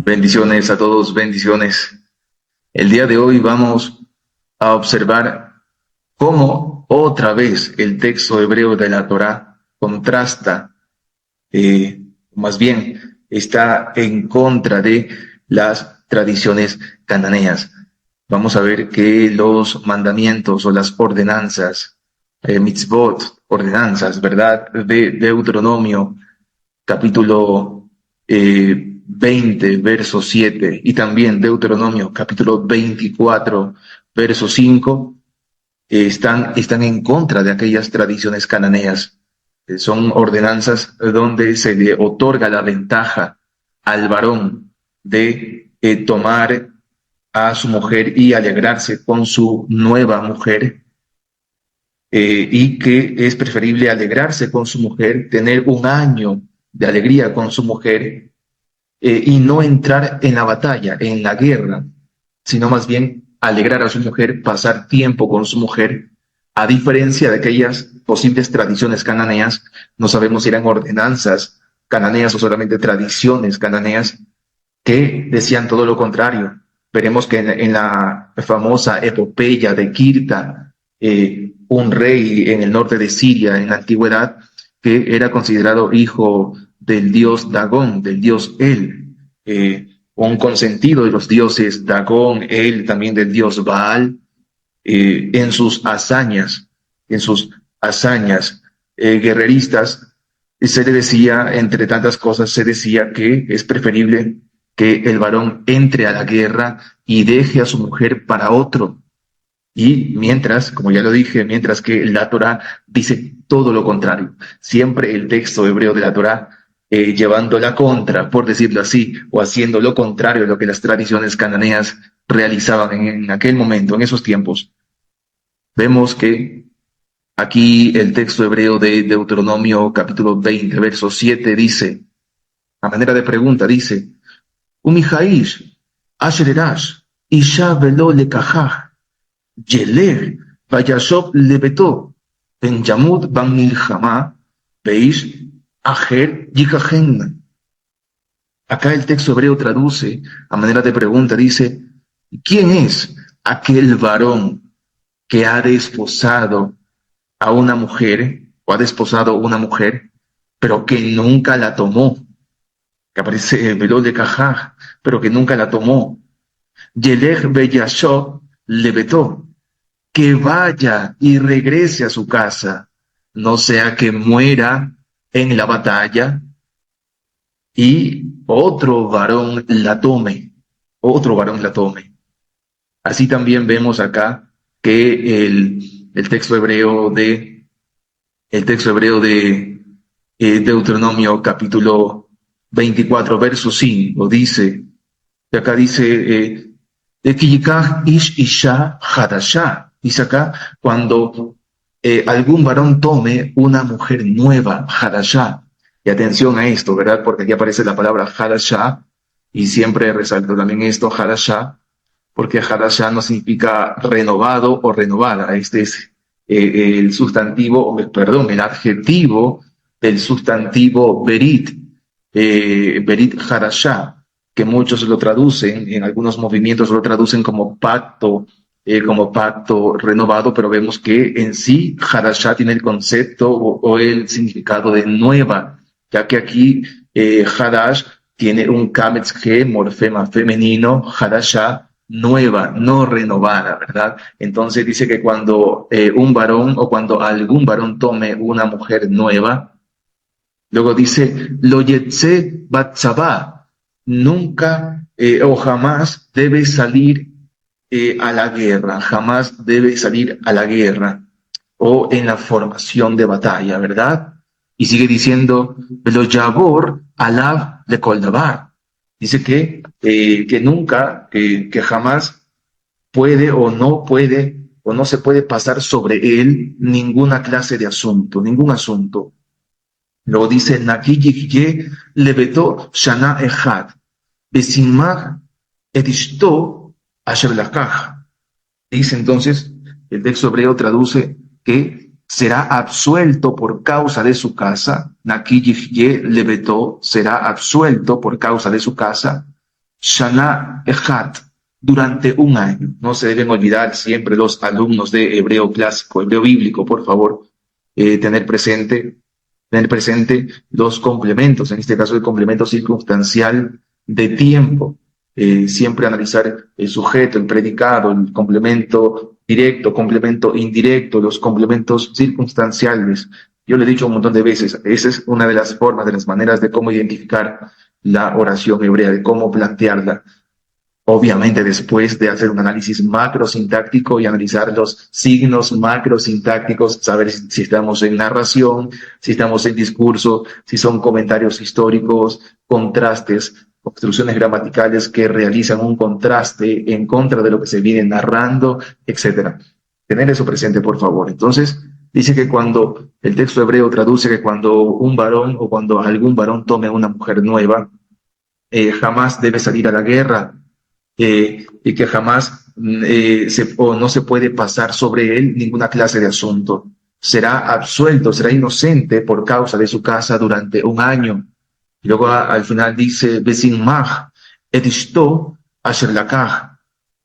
Bendiciones a todos, bendiciones. El día de hoy vamos a observar cómo otra vez el texto hebreo de la Torá contrasta, más bien está en contra de las tradiciones cananeas. Vamos a ver que los mandamientos o las ordenanzas, mitzvot, ordenanzas, ¿verdad? De Deuteronomio, capítulo 20, verso 7, y también Deuteronomio, capítulo 24, verso 5, están en contra de aquellas tradiciones cananeas. Son ordenanzas donde se le otorga la ventaja al varón de tomar a su mujer y alegrarse con su nueva mujer, y que es preferible alegrarse con su mujer, tener un año de alegría con su mujer, y no entrar en la batalla, en la guerra, sino más bien alegrar a su mujer, pasar tiempo con su mujer, a diferencia de aquellas posibles tradiciones cananeas. No sabemos si eran ordenanzas cananeas o solamente tradiciones cananeas que decían todo lo contrario. Veremos que en la famosa epopeya de Kirta, un rey en el norte de Siria en la antigüedad, que era considerado hijo del dios Dagón, del dios El, un consentido de los dioses Dagón, El, también del dios Baal, en sus hazañas guerreristas, se le decía, entre tantas cosas, se decía que es preferible que el varón entre a la guerra y deje a su mujer para otro. Y mientras, como ya lo dije, mientras que la Torá dice todo lo contrario. Siempre el texto hebreo de la Torá, llevando la contra, por decirlo así, o haciendo lo contrario de lo que las tradiciones cananeas realizaban en aquel momento, en esos tiempos. Vemos que aquí el texto hebreo de Deuteronomio capítulo 20, verso 7 dice, a manera de pregunta, dice, Umihaish, Ashererash, Isha velo lekajah, Yeler, Vayashov lebeto, Ben Yamud ban Milchama, Beish, Aher Yikahen. Acá el texto hebreo traduce, a manera de pregunta, dice, ¿quién es aquel varón que ha desposado a una mujer, o ha desposado a una mujer, pero que nunca la tomó? Que aparece velo lekajah, pero que nunca la tomó. Yeler Vayashov lebeto, que vaya y regrese a su casa, no sea que muera en la batalla y otro varón la tome. Así también vemos acá que el texto hebreo de Deuteronomio capítulo 24, verso 5 dice, y acá dice, ish isha hadashah. Dice acá, cuando algún varón tome una mujer nueva, hadashah. Y atención a esto, ¿verdad? Porque aquí aparece la palabra hadashah, y siempre resalto también esto, hadashah, porque hadashah no significa renovado o renovada. Este es el sustantivo, perdón, el adjetivo del sustantivo berit, berit hadashah, que muchos lo traducen, en algunos movimientos lo traducen como pacto renovado, pero vemos que en sí Hadashah tiene el concepto o el significado de nueva, ya que aquí Hadash tiene un kametz ge, morfema femenino, Hadashah, nueva, no renovada, ¿verdad? Entonces dice que cuando un varón o cuando algún varón tome una mujer nueva, luego dice, lo yetze batzabá, nunca o jamás debe salir a la guerra, jamás debe salir a la guerra o en la formación de batalla, ¿verdad? Y sigue diciendo, lo yabor alav le koldabar. Dice que nunca, que jamás puede o no se puede pasar sobre él ninguna clase de asunto, ningún asunto. Luego dice, Naki yikye lebeto shana echad, besimach et ishto asher lakaj. Dice entonces, el texto hebreo traduce que será absuelto por causa de su casa, Naki Yifye Levetó, será absuelto por causa de su casa, Shana Echat, durante un año. No se deben olvidar siempre los alumnos de hebreo clásico, hebreo bíblico, por favor, tener presente los complementos, en este caso el complemento circunstancial de tiempo. Siempre analizar el sujeto, el predicado, el complemento directo, complemento indirecto, los complementos circunstanciales. Yo lo he dicho un montón de veces, esa es una de las formas, de las maneras de cómo identificar la oración hebrea, de cómo plantearla. Obviamente, después de hacer un análisis macrosintáctico y analizar los signos macrosintácticos, saber si estamos en narración, si estamos en discurso, si son comentarios históricos, contrastes, construcciones gramaticales que realizan un contraste en contra de lo que se viene narrando, etcétera. Tener eso presente, por favor. Entonces, dice que cuando el texto hebreo traduce que cuando un varón o cuando algún varón tome a una mujer nueva, jamás debe salir a la guerra, y que jamás no se puede pasar sobre él ninguna clase de asunto. Será absuelto, será inocente por causa de su casa durante un año. Y luego al final dice, Besimach, etishto asher lakaj,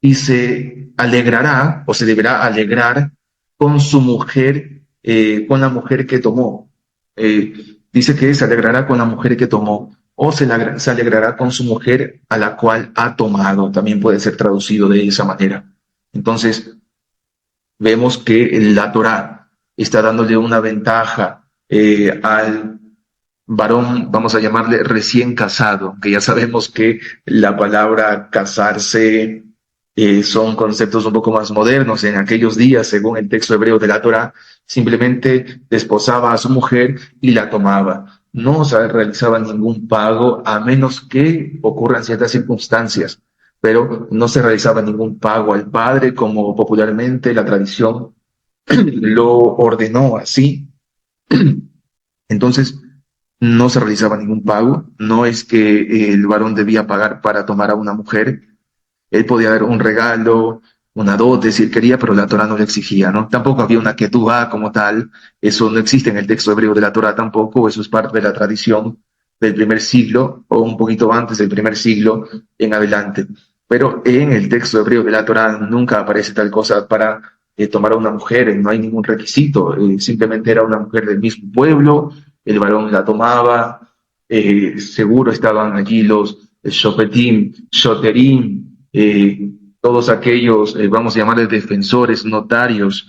y se alegrará o se deberá alegrar con su mujer, con la mujer que tomó. Dice que se alegrará con la mujer que tomó o se alegrará con su mujer a la cual ha tomado. También puede ser traducido de esa manera. Entonces, vemos que la Torá está dándole una ventaja al varón, vamos a llamarle recién casado, que ya sabemos que la palabra casarse son conceptos un poco más modernos. En aquellos días, según el texto hebreo de la Torá, simplemente desposaba a su mujer y la tomaba. No se realizaba ningún pago, a menos que ocurran ciertas circunstancias, pero no se realizaba ningún pago al padre, como popularmente la tradición lo ordenó así. Entonces, no se realizaba ningún pago, no es que el varón debía pagar para tomar a una mujer. Él podía dar un regalo, una dote si él quería, pero la Torá no le exigía, ¿no? Tampoco había una ketubá como tal, eso no existe en el texto hebreo de la Torá tampoco, eso es parte de la tradición del primer siglo o un poquito antes del primer siglo en adelante. Pero en el texto hebreo de la Torá nunca aparece tal cosa para tomar a una mujer, no hay ningún requisito, simplemente era una mujer del mismo pueblo, el varón la tomaba, seguro estaban allí los shopetim, shoterim, todos aquellos, vamos a llamarles defensores, notarios,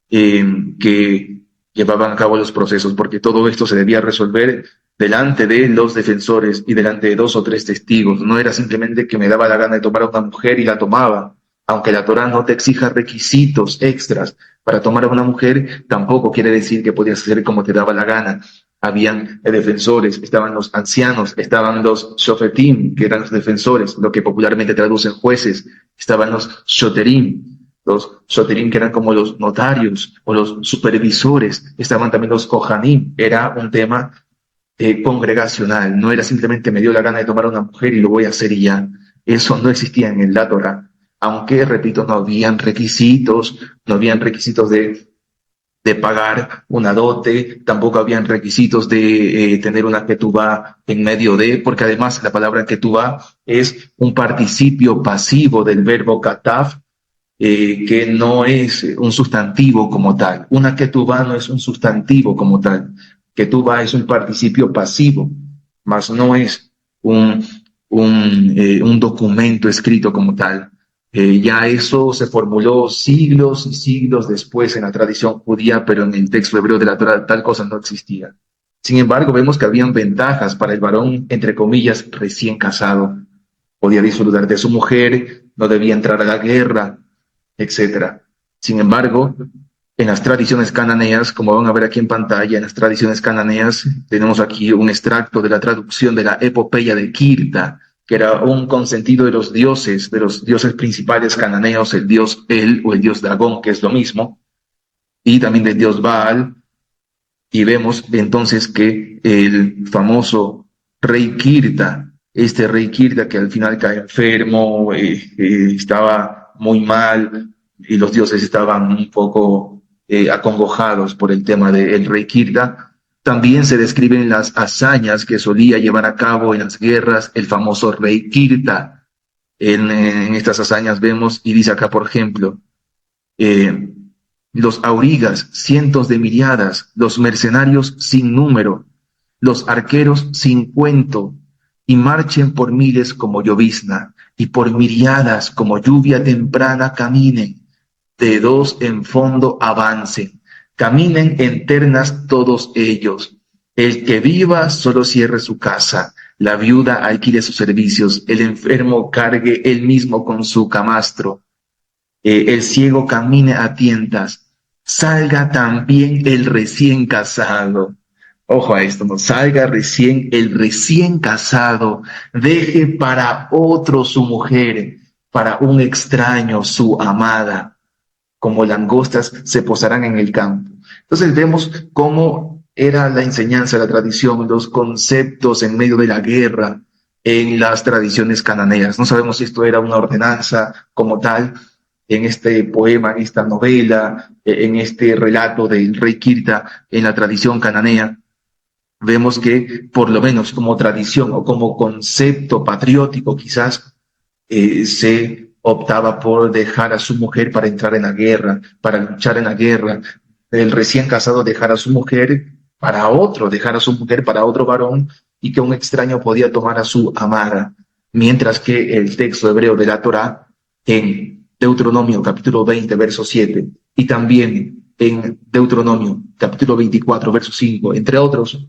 que llevaban a cabo los procesos, porque todo esto se debía resolver delante de los defensores y delante de 2 o 3 testigos. No era simplemente que me daba la gana de tomar a una mujer y la tomaba. Aunque la Torá no te exija requisitos extras para tomar a una mujer, tampoco quiere decir que podías hacer como te daba la gana. Habían defensores, estaban los ancianos, estaban los shofetim, que eran los defensores, lo que popularmente traducen jueces, estaban los shoterim, que eran como los notarios o los supervisores, estaban también los kohanim, era un tema congregacional, no era simplemente me dio la gana de tomar a una mujer y lo voy a hacer y ya. Eso no existía en la Torá, aunque, repito, no habían requisitos de pagar una dote, tampoco habían requisitos de tener una ketubá en medio de, porque además la palabra ketubá es un participio pasivo del verbo kataf, que no es un sustantivo como tal. Una ketubá no es un sustantivo como tal. Ketubá es un participio pasivo, mas no es un documento escrito como tal. Ya eso se formuló siglos y siglos después en la tradición judía, pero en el texto hebreo de la Torá tal cosa no existía. Sin embargo, vemos que habían ventajas para el varón, entre comillas, recién casado. Podía disfrutar de su mujer, no debía entrar a la guerra, etc. Sin embargo, en las tradiciones cananeas, como van a ver aquí en pantalla, en las tradiciones cananeas, tenemos aquí un extracto de la traducción de la epopeya de Kirta, que era un consentido de los dioses principales cananeos, el dios El o el dios Dagón, que es lo mismo, y también del dios Baal. Y vemos entonces que el famoso rey Kirta este rey Kirta que al final cae enfermo, estaba muy mal y los dioses estaban un poco acongojados por el tema del rey Kirta. También se describen las hazañas que solía llevar a cabo en las guerras el famoso rey Kirta. En estas hazañas vemos, y dice acá, por ejemplo, eh, los aurigas, cientos de miriadas, los mercenarios sin número, los arqueros sin cuento, y marchen por miles como llovizna, y por miriadas como lluvia temprana caminen, de dos en fondo avancen, caminen en ternas todos ellos. El que viva solo cierre su casa, la viuda alquile sus servicios, el enfermo cargue él mismo con su camastro, el ciego camine a tientas, salga también el recién casado. Ojo a esto, no salga el recién casado, deje para otro su mujer, para un extraño su amada, como langostas se posarán en el campo. Entonces vemos cómo era la enseñanza, la tradición, los conceptos en medio de la guerra en las tradiciones cananeas. No sabemos si esto era una ordenanza como tal, en este poema, en esta novela, en este relato del rey Kirta en la tradición cananea. Vemos que por lo menos como tradición o como concepto patriótico quizás se optaba por dejar a su mujer para entrar en la guerra, para luchar en la guerra. El recién casado dejar a su mujer para otro, dejar a su mujer para otro varón, y que un extraño podía tomar a su amada. Mientras que el texto hebreo de la Torá, en Deuteronomio capítulo 20, verso 7, y también en Deuteronomio capítulo 24, verso 5, entre otros,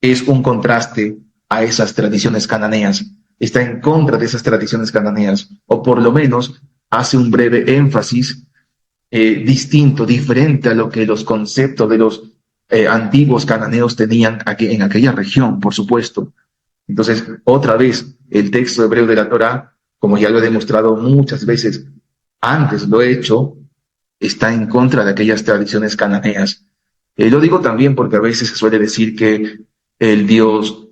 es un contraste a esas tradiciones cananeas, está en contra de esas tradiciones cananeas, o por lo menos hace un breve énfasis distinto, diferente a lo que los conceptos de los antiguos cananeos tenían aquí, en aquella región, por supuesto. Entonces, otra vez, el texto hebreo de la Torá, como ya lo he demostrado muchas veces, antes lo he hecho, está en contra de aquellas tradiciones cananeas. Lo digo también porque a veces se suele decir que el dios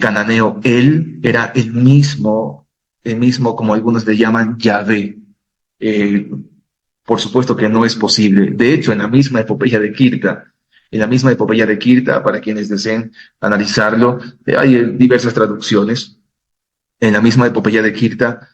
cananeo, él era el mismo como algunos le llaman Yahvé. Eh, por supuesto que no es posible. De hecho, en la misma epopeya de Kirta, para quienes deseen analizarlo, hay diversas traducciones. En la misma epopeya de Kirta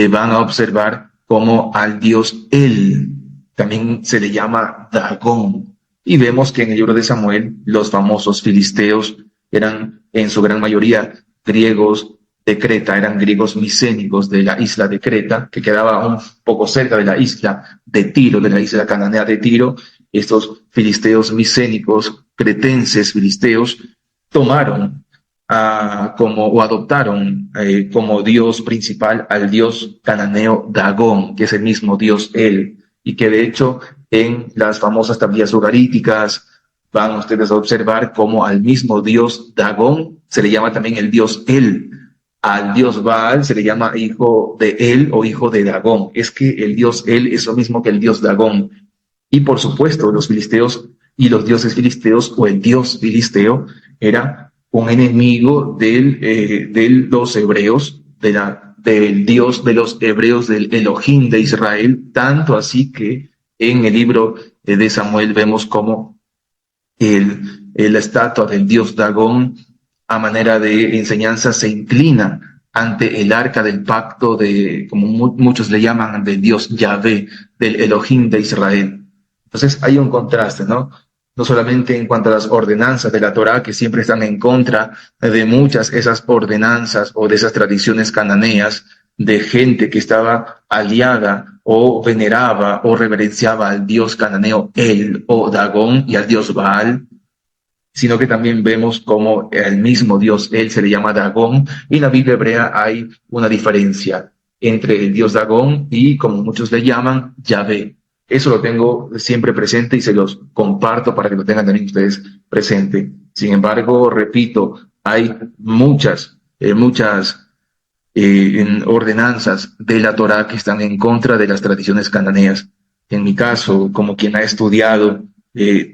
van a observar cómo al dios él también se le llama Dagón. Y vemos que en el libro de Samuel los famosos filisteos eran en su gran mayoría griegos de Creta, eran griegos micénicos de la isla de Creta, que quedaba un poco cerca de la isla de Tiro, de la isla cananea de Tiro. Estos filisteos micénicos, cretenses filisteos, tomaron o adoptaron como dios principal al dios cananeo Dagón, que es el mismo dios él, y que de hecho en las famosas tablillas ugaríticas van ustedes a observar cómo al mismo dios Dagón se le llama también el dios él. Al dios Baal se le llama hijo de él o hijo de Dagón. Es que el dios él es lo mismo que el dios Dagón. Y por supuesto, los filisteos y los dioses filisteos, o el dios filisteo, era un enemigo de los hebreos, del dios de los hebreos, del Elohim de Israel, tanto así que en el libro de Samuel vemos como la estatua del dios Dagón, a manera de enseñanza, se inclina ante el arca del pacto como muchos le llaman, del dios Yahvé, del Elohim de Israel. Entonces hay un contraste, ¿no? No solamente en cuanto a las ordenanzas de la Torá, que siempre están en contra de muchas esas ordenanzas o de esas tradiciones cananeas de gente que estaba aliada o veneraba o reverenciaba al dios cananeo El o Dagón y al dios Baal, sino que también vemos como el mismo dios él se le llama Dagón, y en la Biblia hebrea hay una diferencia entre el dios Dagón y, como muchos le llaman, Yahvé. Eso lo tengo siempre presente y se los comparto para que lo tengan también ustedes presente. Sin embargo, repito, hay muchas ordenanzas de la Torá que están en contra de las tradiciones cananeas. En mi caso, como quien ha estudiado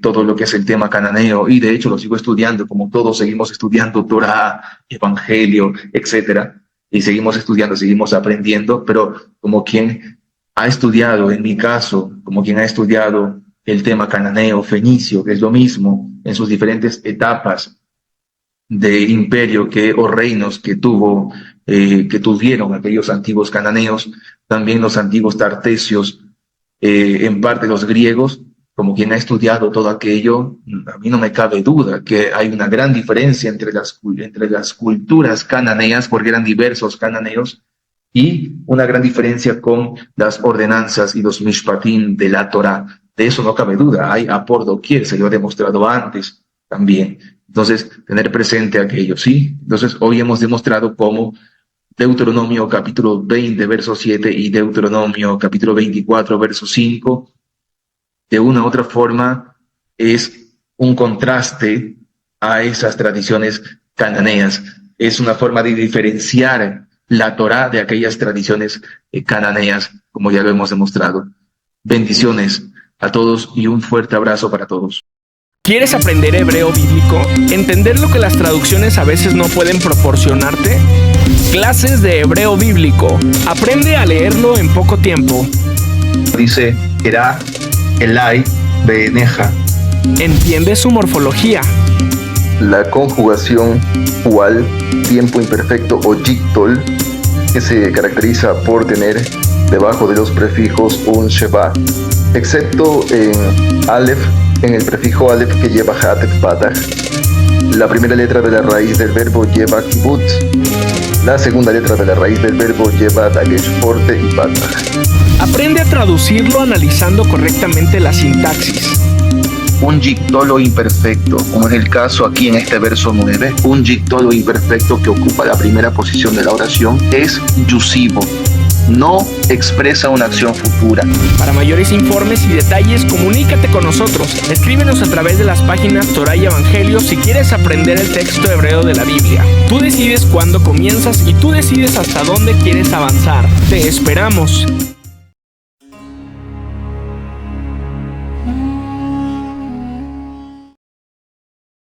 todo lo que es el tema cananeo, y de hecho lo sigo estudiando, como todos seguimos estudiando Torah, Evangelio, etcétera, y seguimos estudiando, seguimos aprendiendo, pero como quien ha estudiado, en mi caso, como quien ha estudiado el tema cananeo, fenicio, que es lo mismo, en sus diferentes etapas de imperio o reinos que tuvieron aquellos antiguos cananeos, también los antiguos tartesios, en parte los griegos, como quien ha estudiado todo aquello, a mí no me cabe duda que hay una gran diferencia entre las culturas cananeas, porque eran diversos cananeos, y una gran diferencia con las ordenanzas y los mishpatim de la Torá. De eso no cabe duda, hay a por doquier, se lo he demostrado antes también. Entonces, tener presente aquello, ¿sí? Entonces, hoy hemos demostrado cómo Deuteronomio capítulo 20, verso 7 y Deuteronomio capítulo 24, verso 5, de una u otra forma es un contraste a esas tradiciones cananeas. Es una forma de diferenciar la Torá de aquellas tradiciones cananeas, como ya lo hemos demostrado. Bendiciones a todos y un fuerte abrazo para todos. ¿Quieres aprender hebreo bíblico? ¿Entender lo que las traducciones a veces no pueden proporcionarte? Clases de hebreo bíblico. Aprende a leerlo en poco tiempo. Dice, Era, Elai, Beeneja. Entiende su morfología. La conjugación ual, tiempo imperfecto o yictol, que se caracteriza por tener debajo de los prefijos un sheba, excepto en Aleph, en el prefijo Aleph que lleva Hatef Patach. La primera letra de la raíz del verbo lleva Kibbutz. La segunda letra de la raíz del verbo lleva Dagesh Forte y Patach. Aprende a traducirlo analizando correctamente la sintaxis. Un yictolo imperfecto, como es el caso aquí en este verso 9, un yictolo imperfecto que ocupa la primera posición de la oración es yusivo. No expresa una acción futura. Para mayores informes y detalles, comunícate con nosotros. Escríbenos a través de las páginas Torah y Evangelio si quieres aprender el texto hebreo de la Biblia. Tú decides cuándo comienzas y tú decides hasta dónde quieres avanzar. Te esperamos.